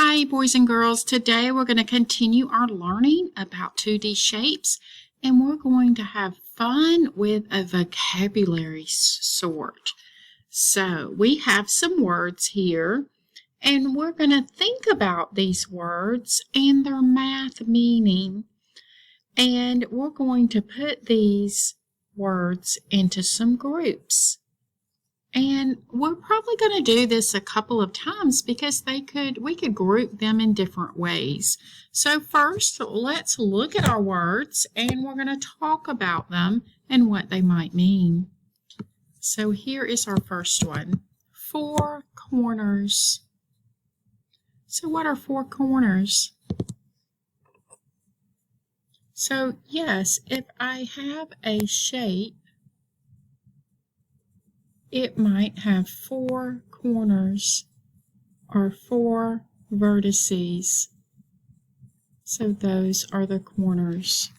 Hi, boys and girls. Today we're going to continue our learning about 2D shapes, and we're going to have fun with a vocabulary sort. So we have some words here, and we're going to think about these words and their math meaning. And we're going to put these words into some groups. And we're probably going to do this a couple of times because we could group them in different ways. So first, let's look at our words and we're going to talk about them and what they might mean. So here is our first one, four corners. So what are four corners? So yes, if I have a shape, it might have four corners or four vertices. So those are the corners.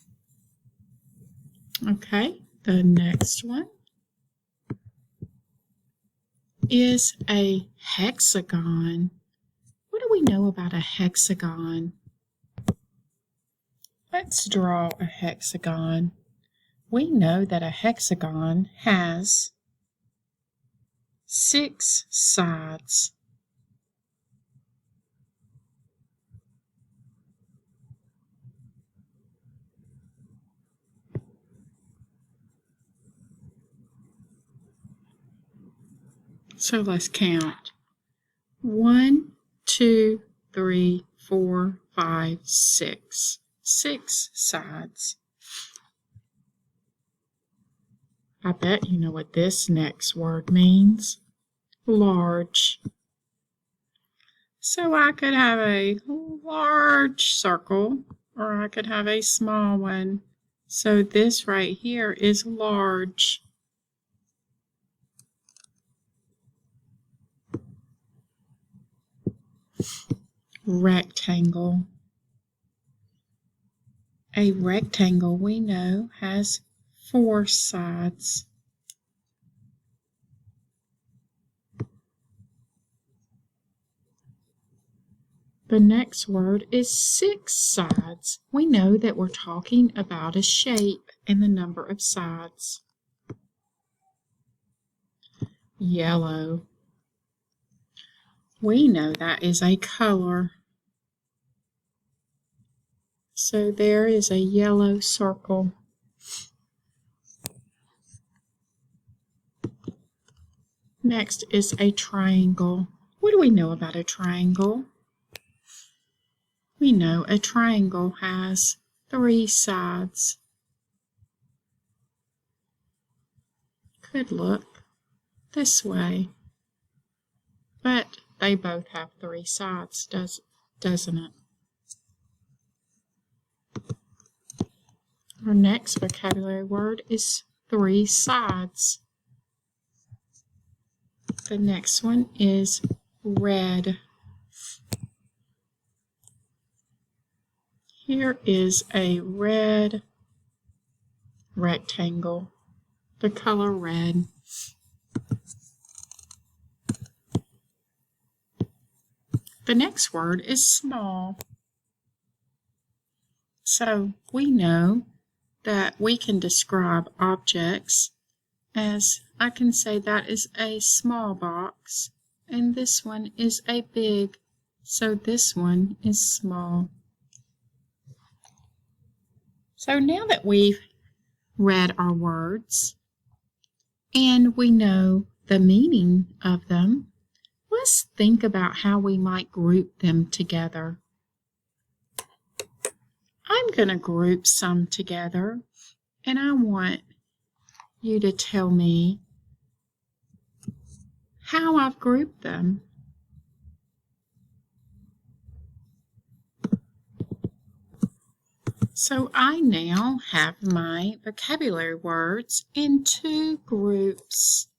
Okay, the next one is a hexagon. What do we know about a hexagon? Let's draw a hexagon. We know that a hexagon has 6 sides. So let's count. 1, 2, 3, 4, 5, 6. 6 sides. I bet you know what this next word means. Large. So I could have a large circle or I could have a small one. So this right here is large. Rectangle. A rectangle, we know, has 4 sides. The next word is 6 sides. We know that we're talking about a shape and the number of sides. Yellow. We know that is a color. So there is a yellow circle. Next is a triangle. What do we know about a triangle? We know a triangle has 3 sides. Could look this way, but they both have 3 sides, doesn't it? Our next vocabulary word is 3 sides. The next one is red. Here is a red rectangle, the color red. The next word is small. So we know that we can describe objects as I can say that is a small box and this one is a big, so this one is small. So now that we've read our words and we know the meaning of them, let's think about how we might group them together. I'm going to group some together, and I want you to tell me how I've grouped them. So I now have my vocabulary words in 2 groups.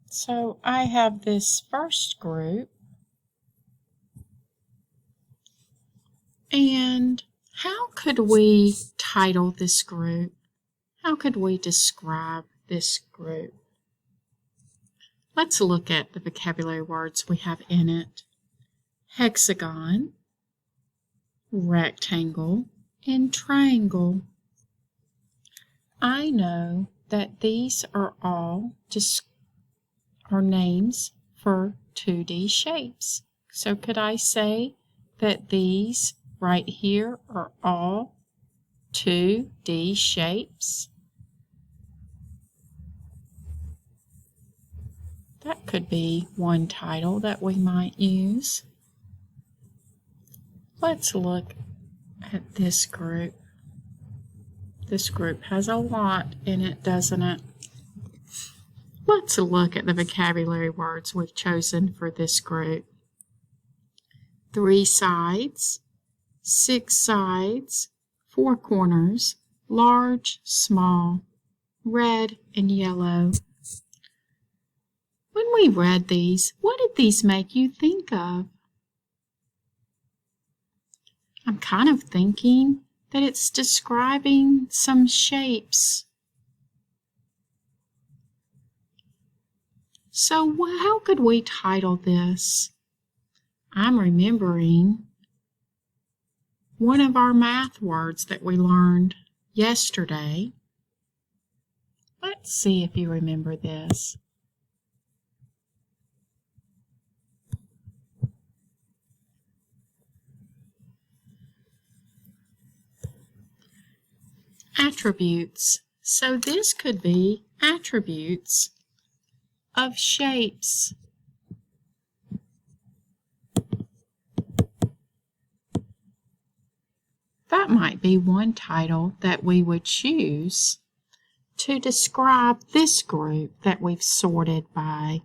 So I have this first group. And how could we title this group? How could we describe this group? Let's look at the vocabulary words we have in it. hexagon, rectangle, and triangle. I know that these are all just names for 2D shapes. So could I say that these right here are all 2D shapes? That could be one title that we might use. Let's look at this group. This group has a lot in it, doesn't it? Let's look at the vocabulary words we've chosen for this group. 3 sides, 6 sides, 4 corners, large, small, red, and yellow. When we read these, what did these make you think of? I'm kind of thinking that it's describing some shapes. So how could we title this? I'm remembering one of our math words that we learned yesterday. Let's see if you remember this. Attributes. So this could be attributes of shapes. That might be one title that we would choose to describe this group that we've sorted by.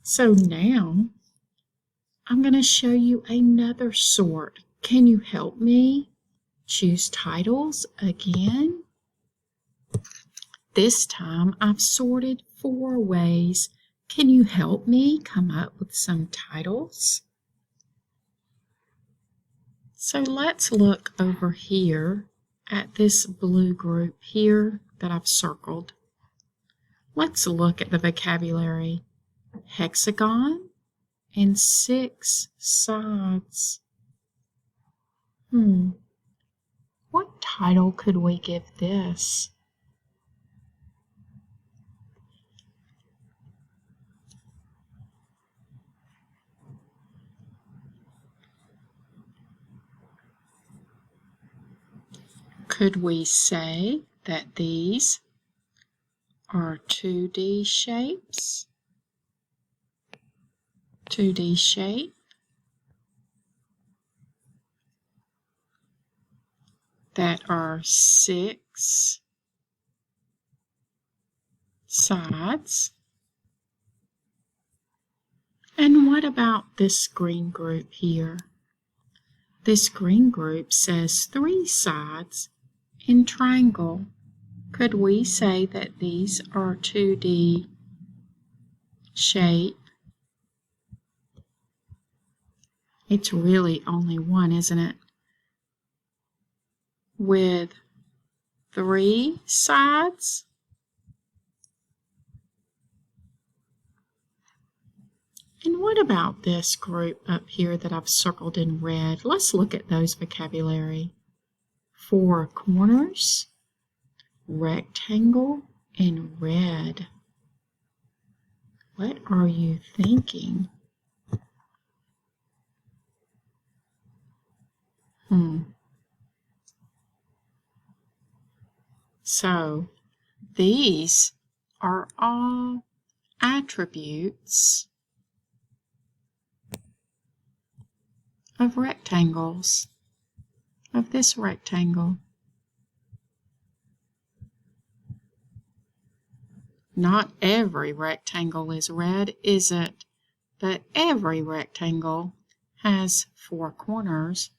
So now I'm going to show you another sort. Can you help me choose titles again? This time I've sorted 4 ways. Can you help me come up with some titles? So let's look over here at this blue group here that I've circled. Let's look at the vocabulary. Hexagon and 6 sides. What title could we give this? Could we say that these are 2D shapes? 2D shape that are 6 sides. And what about this green group here? This green group says 3 sides in triangle. Could we say that these are 2D shape? It's really only one, isn't it? With 3 sides. And what about this group up here that I've circled in red? Let's look at those vocabulary. 4 corners, rectangle, and red. What are you thinking? So these are all attributes of rectangles, of this rectangle. Not every rectangle is red, is it? But every rectangle has 4 corners.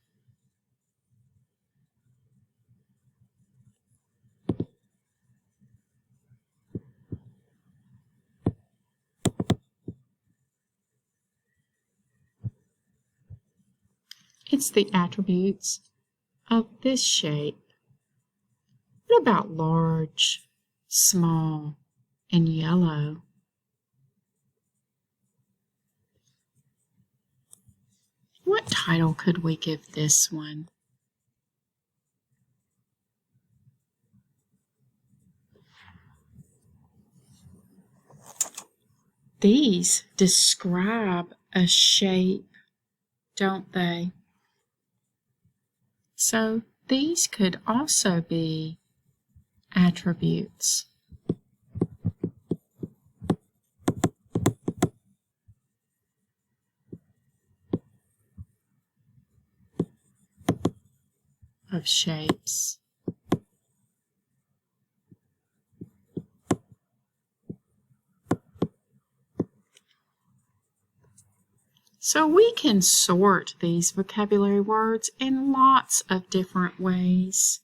It's the attributes of this shape. What about large, small, and yellow? title could we give this one? These describe a shape, don't they? So these could also be attributes. Of shapes. So we can sort these vocabulary words in lots of different ways.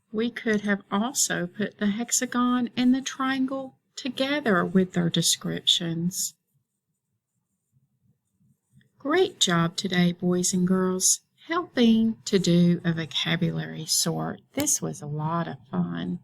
We could have also put the hexagon and the triangle together with their descriptions. Great job today, boys and girls, helping to do a vocabulary sort. This was a lot of fun.